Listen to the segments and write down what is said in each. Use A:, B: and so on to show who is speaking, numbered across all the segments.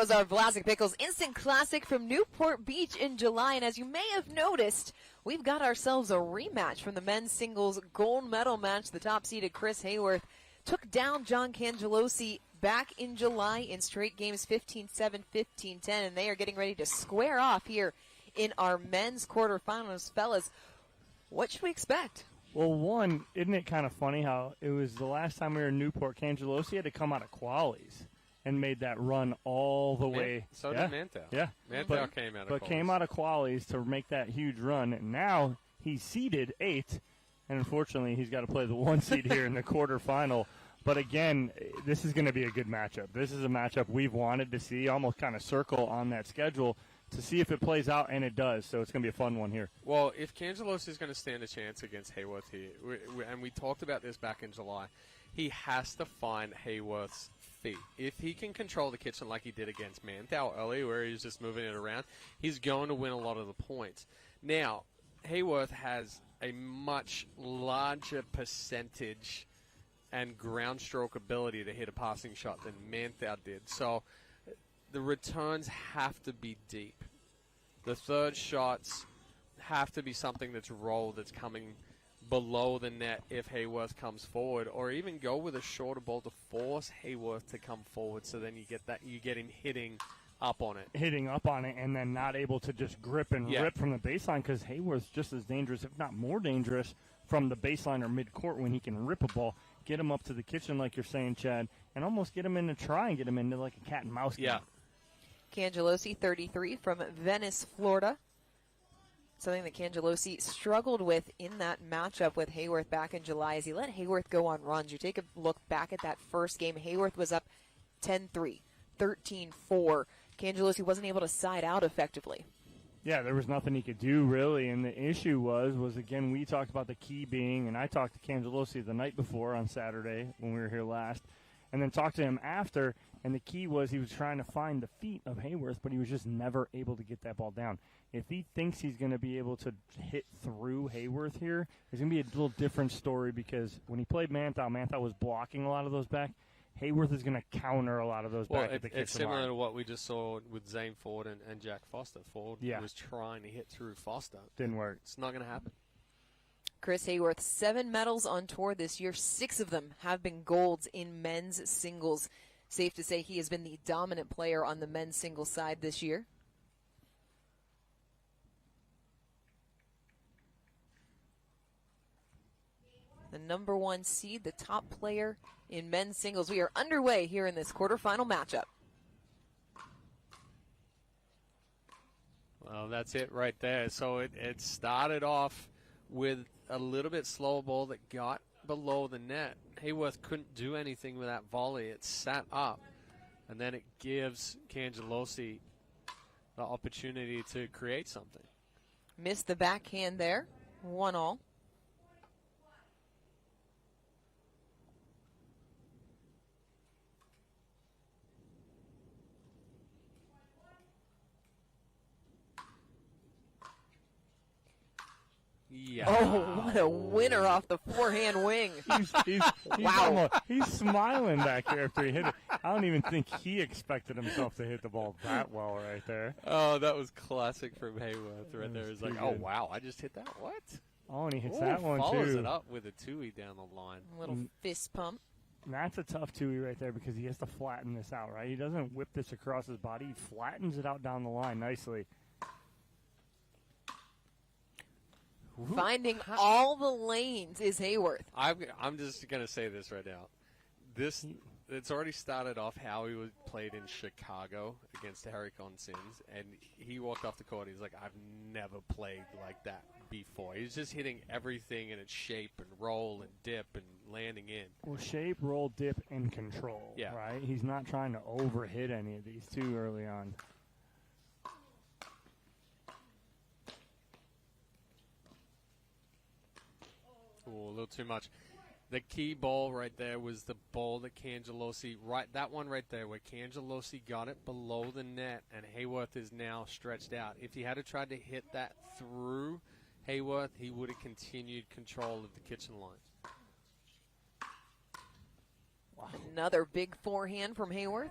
A: Was our Vlasic Pickles Instant Classic from Newport Beach in July. And as you may have noticed, we've got ourselves a rematch from the men's singles gold medal match. The top-seeded Chris Haworth took down John Cangelosi back in July in straight games 15-7, 15-10, and they are getting ready to square off here in our men's quarterfinals. Fellas, what should we expect?
B: Well, one, isn't it kind of funny how it was the last time we were in Newport, Cangelosi had to come out of qualies and made that run all the way.
C: So did Mantel.
B: Yeah.
C: Mantel came out of qualies.
B: But came out of qualies to make that huge run. And now he's seeded 8th, and unfortunately he's got to play the 1 seed here in the quarterfinal. But again, this is going to be a good matchup. This is a matchup we've wanted to see, almost kind of circle on that schedule to see if it plays out, and it does. So it's going to be a fun one here.
C: Well, if Cangelosi is going to stand a chance against Haworth here, and we talked about this back in July, he has to find Haworth's feet. If he can control the kitchen like he did against Manthau earlier, where he was just moving it around, he's going to win a lot of the points. Now, Haworth has a much larger percentage and ground stroke ability to hit a passing shot than Manthau did. So the returns have to be deep. The third shots have to be something that's rolled, that's coming below the net if Haworth comes forward, or even go with a shorter ball to force Haworth to come forward, so then you get him hitting up on it.
B: Hitting up on it and then not able to just grip and rip from the baseline, because Haworth's just as dangerous, if not more dangerous, from the baseline or mid-court when he can rip a ball, get him up to the kitchen like you're saying, Chad, and almost get him in to try and get him into like a cat and mouse game.
C: Yeah.
A: Cangelosi, 33, from Venice, Florida. Something that Cangelosi struggled with in that matchup with Haworth back in July is he let Haworth go on runs. You take a look back at that first game, Haworth was up 10-3, 13-4. Cangelosi wasn't able to side out effectively.
B: Yeah, there was nothing he could do, really, and the issue was again, we talked about the key being, and I talked to Cangelosi the night before on Saturday when we were here last, and then talked to him after, and the key was he was trying to find the feet of Haworth, but he was just never able to get that ball down. If he thinks he's going to be able to hit through Haworth here, there's going to be a little different story, because when he played Manthau was blocking a lot of those back. Haworth is going to counter a lot of those back at the kitchen
C: it's similar
B: line.
C: to what we just saw with Zane Ford and Jack Foster. Ford was trying to hit through Foster.
B: Didn't work.
C: It's not going to happen.
A: Chris Haworth, 7 medals on tour this year. 6 of them have been golds in men's singles. Safe to say he has been the dominant player on the men's singles side this year. The number 1 seed, the top player in men's singles. We are underway here in this quarterfinal matchup.
C: Well, that's it right there. So it started off with a little bit slow ball that got below the net. Haworth couldn't do anything with that volley. It sat up, and then it gives Cangelosi the opportunity to create something.
A: Missed the backhand there. 1-all.
C: Yeah.
A: Oh, what a winner off the forehand wing.
B: Wow. He's smiling back there after he hit it. I don't even think he expected himself to hit the ball that well right there.
C: Oh, that was classic from Haworth right there. It's like,
B: good.
C: oh, wow, I just hit that? What?
B: Oh, and he hits that one,
C: follows
B: too.
C: it up with a two-y down the line.
A: A little fist pump.
B: And that's a tough two-y right there, because he has to flatten this out, right? He doesn't whip this across his body. He flattens it out down the line nicely.
A: Finding all the lanes is Haworth.
C: I'm just going to say this right now. It's already started off how he was played in Chicago against Harry Consins, and he walked off the court. He's like, I've never played like that before. He's just hitting everything in its shape and roll and dip and landing in.
B: Well, shape, roll, dip, and control, right? He's not trying to overhit any of these too early on.
C: Ooh, a little too much. The key ball right there was the ball that Cangelosi, that one right there where Cangelosi got it below the net, and Haworth is now stretched out. If he had tried to hit that through Haworth, he would have continued control of the kitchen line.
A: Wow. Another big forehand from Haworth.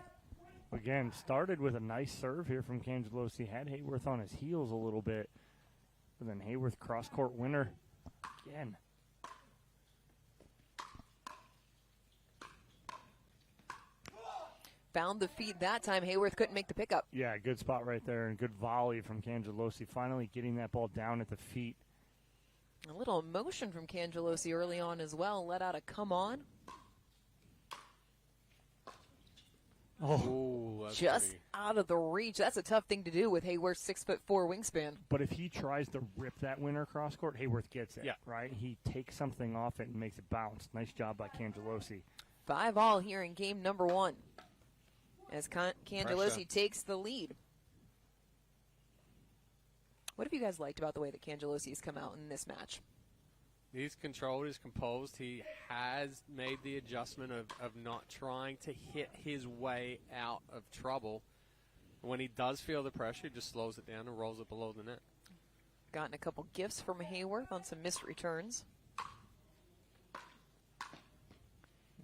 B: Again, started with a nice serve here from Cangelosi. Had Haworth on his heels a little bit. But then Haworth cross-court winner again.
A: Found the feet that time. Haworth couldn't make the pickup.
B: Yeah, good spot right there and good volley from Cangelosi. Finally getting that ball down at the feet.
A: A little emotion from Cangelosi early on as well. Let out a come on.
C: Oh, that's
A: Just
C: pretty.
A: out of the reach. That's a tough thing to do with Haworth's 6'4" wingspan.
B: But if he tries to rip that winner cross court, Haworth gets it.
C: Yeah.
B: Right? He takes something off it and makes it bounce. Nice job by Cangelosi.
A: 5-all here in game number 1. As Cangelosi
C: Pressure.
A: takes the lead. What have you guys liked about the way that Cangelosi has come out in this match?
C: He's controlled, he's composed. He has made the adjustment of not trying to hit his way out of trouble. When he does feel the pressure, he just slows it down and rolls it below the net.
A: Gotten a couple gifts from Haworth on some missed returns.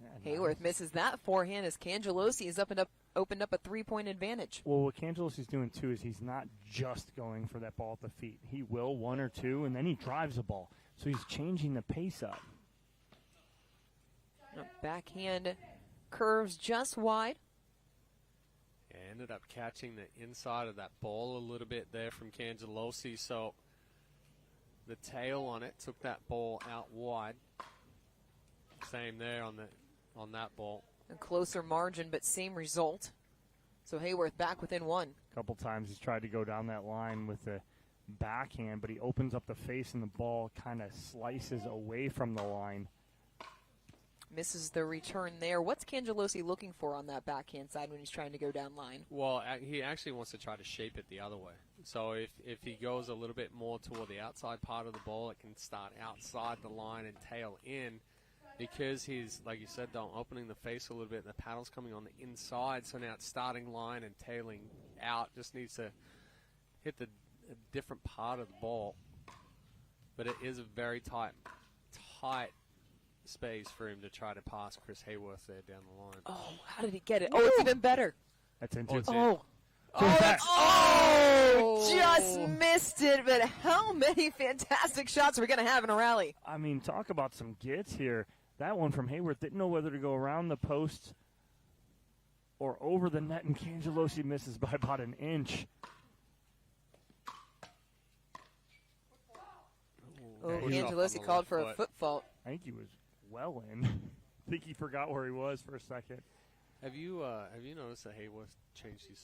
B: Yeah,
A: Haworth misses that forehand as Cangelosi has opened up a 3-point advantage.
B: Well, what Cangelosi's doing, too, is he's not just going for that ball at the feet. He will 1 or 2, and then he drives the ball. So he's changing the pace up.
A: Backhand curves just wide.
C: Ended up catching the inside of that ball a little bit there from Cangelosi. So the tail on it took that ball out wide. Same there on that ball.
A: A closer margin, but same result. So Haworth back within 1.
B: A couple times he's tried to go down that line with the backhand, but he opens up the face and the ball kind of slices away from the line.
A: Misses the return there. What's Cangelosi looking for on that backhand side when he's trying to go down line?
C: Well, he actually wants to try to shape it the other way. So if he goes a little bit more toward the outside part of the ball, it can start outside the line and tail in. Because he's, like you said, Don, opening the face a little bit, the paddle's coming on the inside, so now it's starting line and tailing out. Just needs to hit a different part of the ball. But it is a very tight space for him to try to pass Chris Haworth there down the line.
A: Oh, how did he get it? Oh, it's even better.
B: That's into
A: Oh. Oh, just missed it, but how many fantastic shots are we going to have in a rally?
B: I mean, talk about some gets here. That one from Haworth didn't know whether to go around the post or over the net, and Cangelosi misses by about an inch.
A: Oh,
C: Pushed off on
A: Cangelosi
C: the
A: called
C: left
A: for a
C: foot.
A: foot fault.
B: I think he was well in. I think he forgot where he was for a second.
C: Have you noticed that Haworth changed his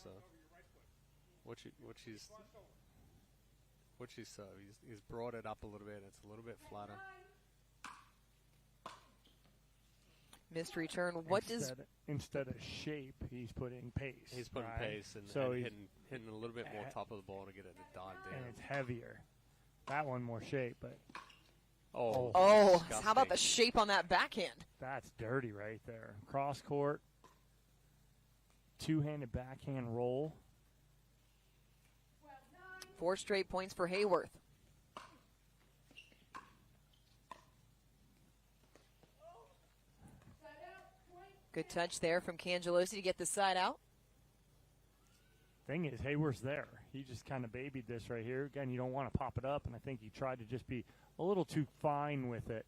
C: he's brought it up a little bit. It's a little bit flatter.
A: Missed return. What does
B: Instead of shape, he's putting pace.
C: He's putting
B: right?
C: pace and,
B: so
C: and
B: he's,
C: hitting a little bit more top of the ball to get it to dive down.
B: and it's heavier. That one more shape, but
A: Oh,
C: disgusting.
A: how about the shape on that backhand?
B: that's dirty right there. Cross court, two-handed backhand roll.
A: 4 straight points for Haworth. Good touch there from Cangelosi to get the side out.
B: Thing is, Haworth's there. He just kind of babied this right here. Again, you don't want to pop it up, and I think he tried to just be a little too fine with it.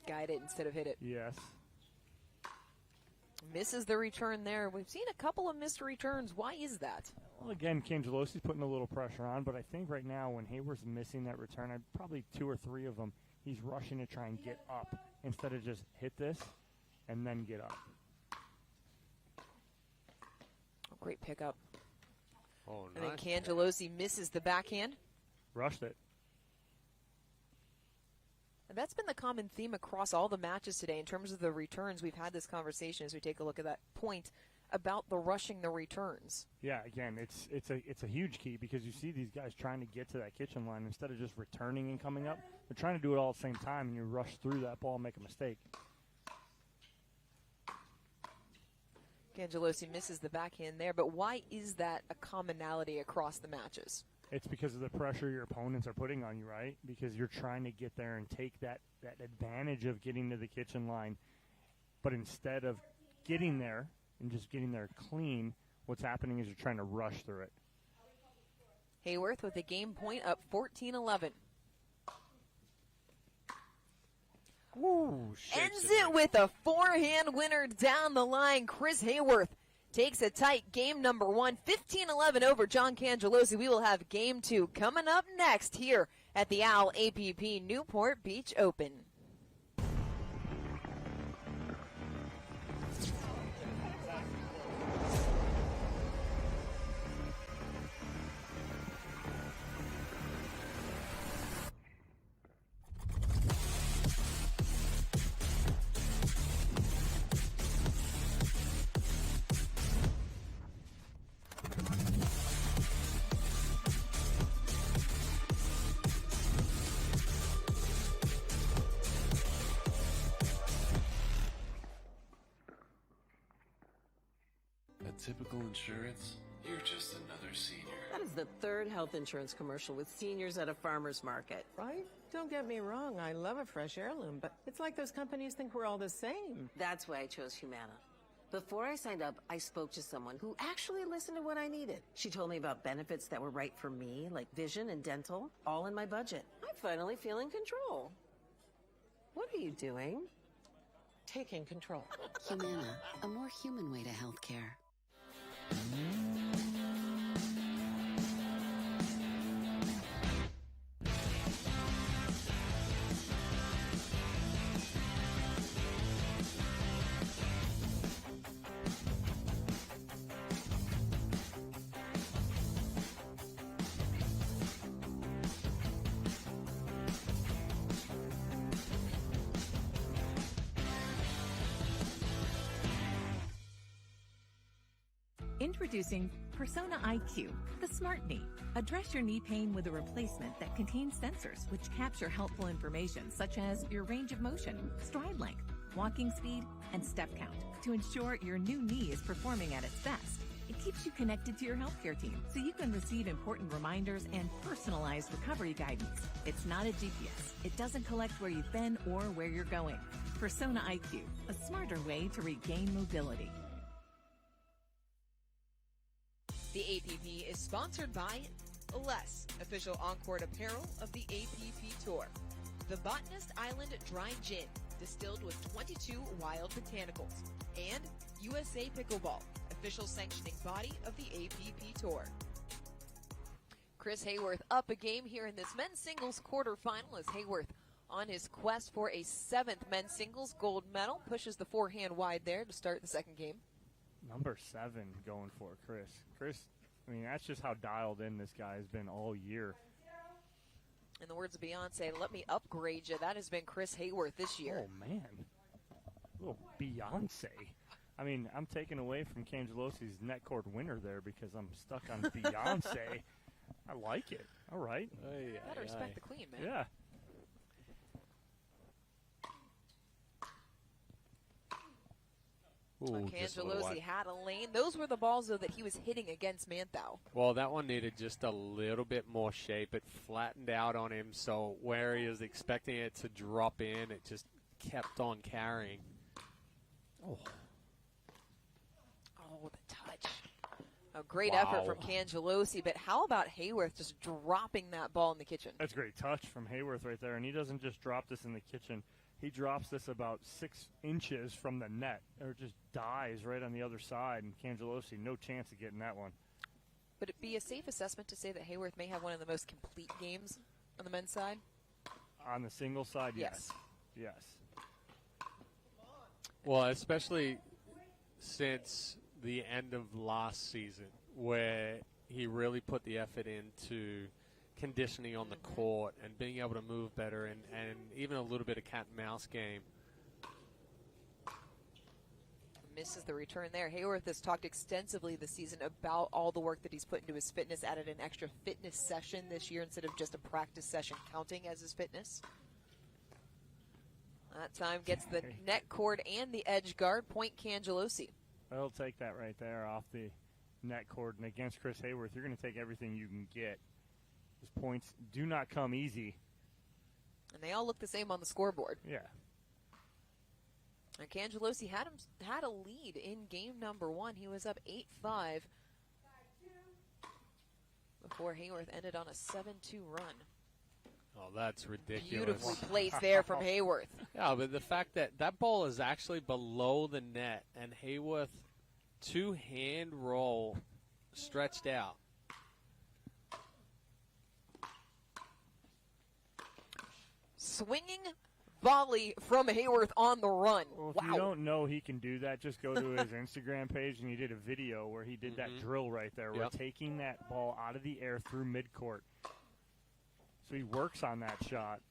A: Guide it instead of hit it.
B: Yes.
A: Misses the return there. We've seen a couple of missed returns. Why is that?
B: Well, again, Cangelosi's putting a little pressure on, but I think right now when Haworth's missing that return, probably 2 or 3 of them, he's rushing to try and get up instead of just hit this and then get up.
A: Oh, great pickup.
C: Oh,
A: And then
C: nice.
A: Cangelosi misses the backhand.
B: Rushed it.
A: And that's been the common theme across all the matches today in terms of the returns. We've had this conversation as we take a look at that point about the rushing the returns.
B: Yeah, again, it's a huge key because you see these guys trying to get to that kitchen line instead of just returning and coming up. They're trying to do it all at the same time, and you rush through that ball and make a mistake.
A: Cangelosi misses the backhand there, but why is that a commonality across the matches?
B: It's because of the pressure your opponents are putting on you, right? Because you're trying to get there and take that advantage of getting to the kitchen line. But instead of getting there and just getting there clean. What's happening is you're trying to rush through it.
A: Haworth with a game point up 14-11.
C: Woo!
A: Ends it with a forehand winner down the line. Chris Haworth takes a tight game number 1, 15-11 over John Cangelosi. We will have game 2 coming up next here at the Owl APP Newport Beach Open.
D: Typical insurance, you're just another senior.
E: That is the third health insurance commercial with seniors at a farmer's market.
F: Right? Don't get me wrong, I love a fresh heirloom, but it's like those companies think we're all the same.
E: That's why I chose Humana. Before I signed up, I spoke to someone who actually listened to what I needed. She told me about benefits that were right for me, like vision and dental, all in my budget. I finally feel in control. What are you doing?
F: Taking control.
G: Humana, a more human way to healthcare.
H: Introducing Persona IQ, the smart knee. Address your knee pain with a replacement that contains sensors which capture helpful information such as your range of motion, stride length, walking speed, and step count to ensure your new knee is performing at its best. It keeps you connected to your healthcare team so you can receive important reminders and personalized recovery guidance. It's not a GPS. It doesn't collect where you've been or where you're going. Persona IQ, a smarter way to regain mobility.
A: The APP is sponsored by Less, official on-court apparel of the APP Tour. The Botanist Island Dry Gin, distilled with 22 wild botanicals. And USA Pickleball, official sanctioning body of the APP Tour. Chris Haworth up a game here in this men's singles quarterfinal as Haworth on his quest for a 7th men's singles gold medal. Pushes the forehand wide there to start the second game.
B: Number 7 going for Chris. Chris, I mean, that's just how dialed in this guy has been all year.
A: In the words of Beyonce, let me upgrade you. That has been Chris Haworth this year.
B: Oh, man. A little Beyonce. I mean, I'm taking away from Cangelosi's net cord winner there because I'm stuck on Beyonce. I like it. All right.
A: Gotta respect the queen, man.
B: Yeah.
C: Ooh,
A: Cangelosi had a lane. Those were the balls, though, that he was hitting against Manthau.
C: Well, that one needed just a little bit more shape. It flattened out on him, so where he was expecting it to drop in, it just kept on carrying.
A: Oh, the touch. A great effort from Cangelosi, but how about Haworth just dropping that ball in the kitchen?
B: That's a great touch from Haworth right there, and he doesn't just drop this in the kitchen. He drops this about 6 inches from the net, or it just dies right on the other side, and Cangelosi, no chance of getting that one.
A: Would it be a safe assessment to say that Haworth may have one of the most complete games on the men's side?
B: On the single side,
A: Yes.
B: Yes.
C: Well, especially since the end of last season, where he really put the effort into conditioning on the court and being able to move better and even a little bit of cat and mouse game.
A: Misses the return there. Haworth has talked extensively this season about all the work that he's put into his fitness, added an extra fitness session this year instead of just a practice session counting as his fitness. That time gets the net cord and the edge guard. Point Cangelosi.
B: They'll take that right there off the net cord. And against Chris Haworth, you're going to take everything you can get. His points do not come easy.
A: And they all look the same on the scoreboard.
B: Yeah.
A: And Cangelosi had a lead in game number 1. He was up 8-5 before Haworth ended on a 7-2 run.
C: Oh, that's ridiculous.
A: Beautifully placed there from Haworth.
C: Yeah, but the fact that that ball is actually below the net and Haworth two-hand roll stretched out.
A: Swinging volley from Haworth on the run.
B: Well, if you don't know he can do that, just go to his Instagram page, and he did a video where he did that drill right there. We're taking that ball out of the air through midcourt. So he works on that shot.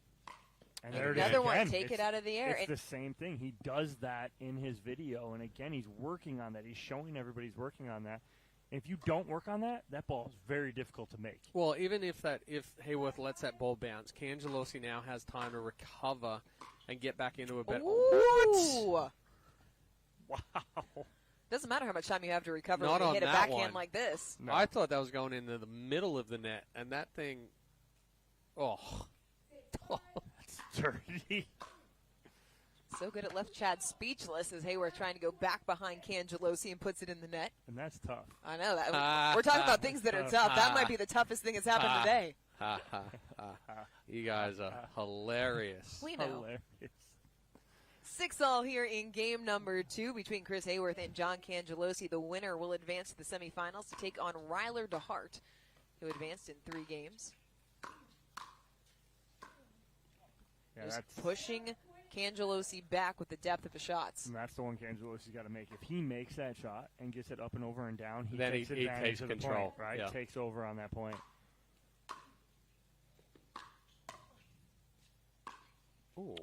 B: And there it is.
A: Another one,
B: Again,
A: take it out of the air.
B: It's the same thing. He does that in his video, and again, he's working on that. He's showing everybody he's working on that. If you don't work on that, that ball is very difficult to make.
C: Well, even if Haworth lets that ball bounce, Cangelosi now has time to recover and get back into a better.
A: What?
B: Wow.
A: Doesn't matter how much time you have to recover
C: Not
A: when you
C: on
A: hit a
C: that
A: backhand
C: one.
A: like this.
C: No. I thought that was going into the middle of the net, and that thing,
B: That's dirty.
A: So good it left Chad speechless as Haworth trying to go back behind Cangelosi and puts it in the net.
B: And that's tough.
A: I know that. We're talking about things that are tough. That might be the toughest thing that's happened today.
C: You guys are hilarious.
A: We know.
B: Hilarious.
A: 6-all here in game number 2 between Chris Haworth and John Cangelosi. The winner will advance to the semifinals to take on Ryler DeHart, who advanced in 3 games.
B: Yeah,
A: Just
B: that's
A: pushing Cangelosi back with the depth of the shots.
B: And that's the one Cangelosi's got to make. If he makes that shot and gets it up and over and down, he
C: Then
B: takes
C: he
B: advantage
C: takes
B: of the
C: control,
B: point, right?
C: yeah.
B: Takes over on that point.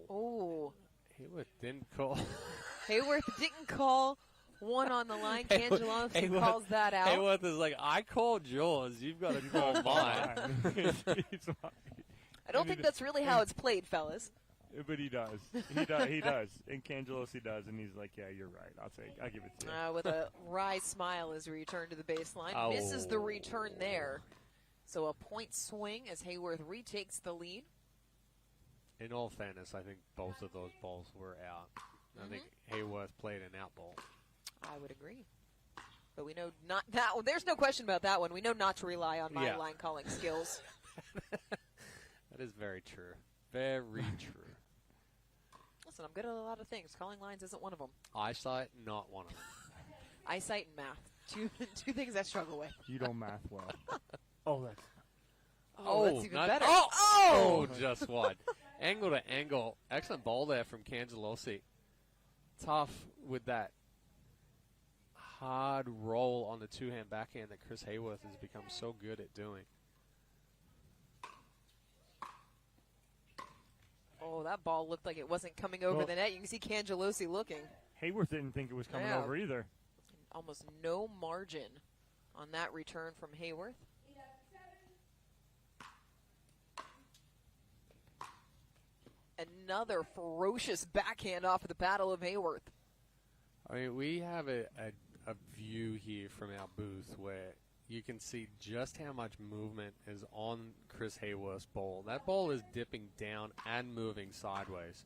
A: Oh.
C: Haworth didn't call.
A: Haworth didn't call one on the line. Cangelosi calls that out.
C: Haworth is like, I called yours. You've got to call mine.
A: I don't think that's really how it's played, fellas.
B: But he does. He does. And Cangelosi does. And he's like, yeah, you're right. I'll give it to you.
A: With a wry smile as we return to the baseline.
C: Oh.
A: Misses the return there. So a point swing as Haworth retakes the lead.
C: In all fairness, I think both of those balls were out. I think Haworth played an out ball.
A: I would agree. But we know not that. There's no question about that one. We know not to rely on my line calling skills.
C: That is very true. Very true.
A: Listen, I'm good at a lot of things. Calling lines isn't one of them.
C: Eyesight, not one of them.
A: Eyesight and math. Two things I struggle with.
B: You don't math well. Oh, that's.
A: Oh, that's even better.
C: Oh, just one. Angle to angle. Excellent ball there from Cangelosi. Tough with that hard roll on the two-hand backhand that Chris Haworth has become so good at doing.
A: Oh, that ball looked like it wasn't coming over the net. You can see Cangelosi looking.
B: Haworth didn't think it was coming over either.
A: Almost no margin on that return from Haworth. Another ferocious backhand off of the paddle of Haworth.
C: I mean, we have a view here from our booth where you can see just how much movement is on Chris Haworth's ball. That ball is dipping down and moving sideways.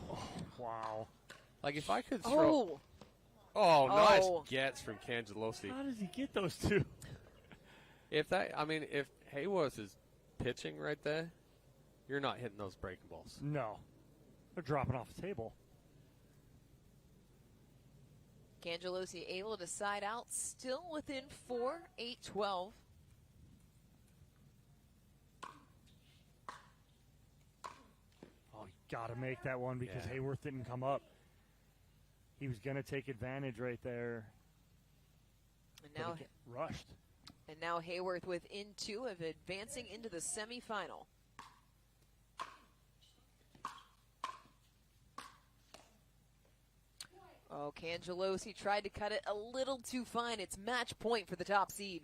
B: Oh, wow.
C: Like, if I could throw... Oh, nice gets from Cangelosi.
B: How does he get those two?
C: If Haworth is pitching right there, you're not hitting those breaking balls.
B: No. They're dropping off the table.
A: Cangelosi able to side out, still within 4, 8-12.
B: Oh, you got to make that one because Haworth didn't come up. He was going to take advantage right there.
A: And now
B: rushed.
A: And now Haworth within 2 of advancing into the semifinal. Oh, Cangelosi tried to cut it a little too fine. It's match point for the top seed.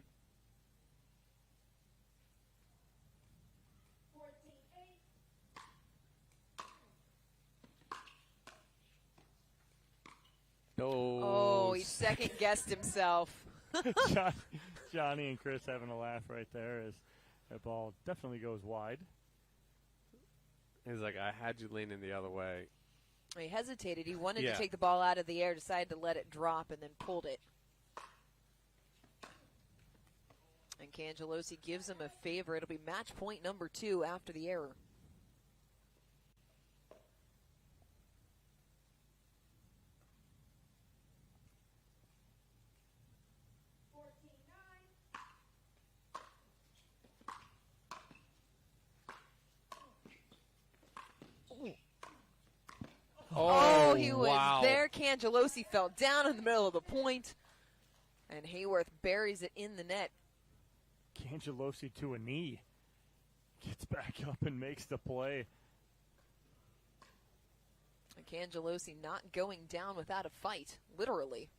A: Oh, he second-guessed himself.
B: Johnny and Chris having a laugh right there as that ball definitely goes wide.
C: He's like, I had you leaning the other way.
A: He hesitated. He wanted
C: Yeah.
A: to take the ball out of the air, decided to let it drop, and then pulled it. And Cangelosi gives him a favor. It'll be match point number 2 after the error. Oh, he was
C: wow.
A: there. Cangelosi fell down in the middle of the point, and Haworth buries it in the net.
B: Cangelosi to a knee. Gets back up and makes the play.
A: And Cangelosi not going down without a fight, literally.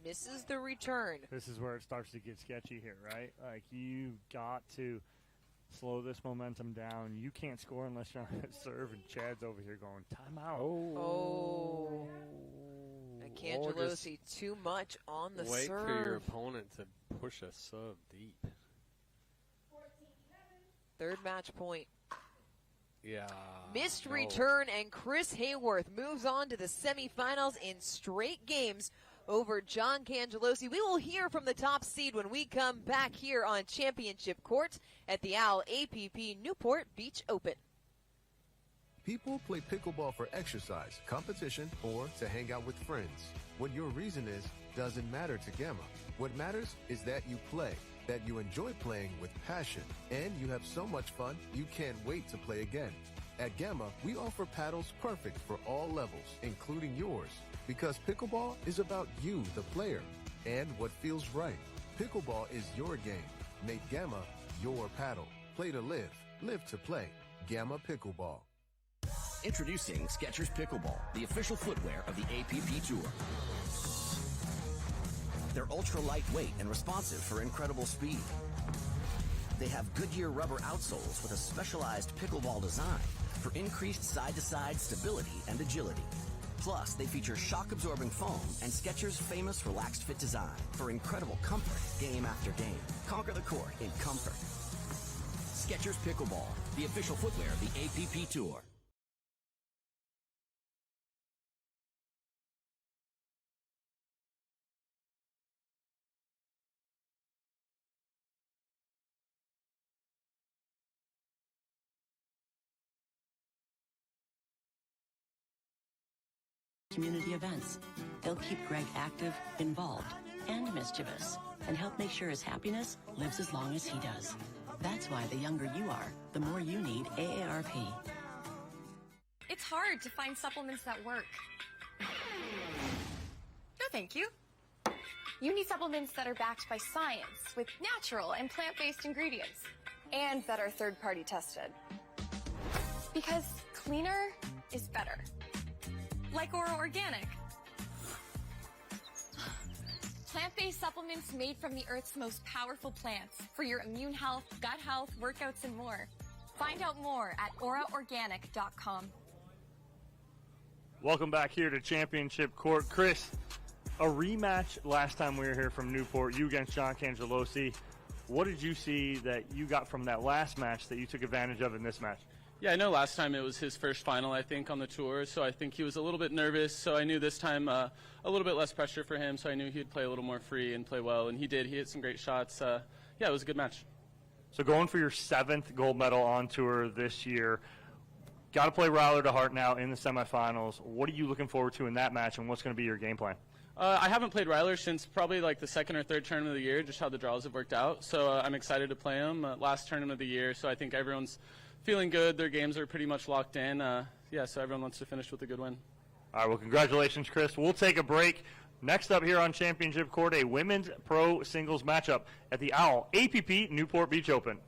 A: Misses the return.
B: This is where it starts to get sketchy here, right? Like, you got to slow this momentum down. You can't score unless you're on that serve, and Chad's over here going, timeout.
A: Oh. And Cangelosi too much on the
C: Wait
A: serve.
C: for your opponent to push a sub deep.
A: Third match point.
C: Yeah.
A: Missed
C: no.
A: return, and Chris Haworth moves on to the semifinals in straight games over John Cangelosi. We will hear from the top seed when we come back here on Championship Court at the OWL APP Newport Beach Open.
I: People play pickleball for exercise, competition, or to hang out with friends. What your reason is doesn't matter to Gamma. What matters is that you play, that you enjoy playing with passion, and you have so much fun you can't wait to play again. At Gamma, we offer paddles perfect for all levels, including yours. Because pickleball is about you, the player, and what feels right. Pickleball is your game. Make Gamma your paddle. Play to live, live to play. Gamma Pickleball.
J: Introducing Skechers Pickleball, the official footwear of the APP Tour. They're ultra lightweight and responsive for incredible speed. They have Goodyear rubber outsoles with a specialized pickleball design for increased side-to-side stability and agility. Plus, they feature shock-absorbing foam and Skechers' famous relaxed fit design for incredible comfort game after game. Conquer the court in comfort. Skechers Pickleball, the official footwear of the APP Tour.
K: Community events. They'll keep Greg active, involved, and mischievous, and help make sure his happiness lives as long as he does. That's why the younger you are, the more you need AARP.
L: It's hard to find supplements that work. No, thank you. You need supplements that are backed by science with natural and plant-based ingredients and that are third-party tested. Because cleaner is better. Like Oro Organic. Plant-based supplements made from the Earth's most powerful plants for your immune health, gut health, workouts, and more. Find out more at oraorganic.com.
B: Welcome back here to Championship Court. Chris, a rematch last time we were here from Newport, you against John Cangelosi. What did you see that you got from that last match that you took advantage of in this match?
M: Yeah, I know last time it was his first final, I think, on the tour, so I think he was a little bit nervous. So I knew this time a little bit less pressure for him, so I knew he'd play a little more free and play well, and he did. He hit some great shots. Yeah, it was a good match.
B: So going for your 7th gold medal on tour this year, got to play Ryler to Hart now in the semifinals. What are you looking forward to in that match, and what's going to be your game plan?
M: I haven't played Ryler since probably like the 2nd or 3rd tournament of the year, just how the draws have worked out. So I'm excited to play him. Last tournament of the year, so I think everyone's feeling good. Their games are pretty much locked in. Yeah, so everyone wants to finish with a good win.
B: All right, well, congratulations, Chris. We'll take a break. Next up here on Championship Court, a women's pro singles matchup at the OWL APP Newport Beach Open.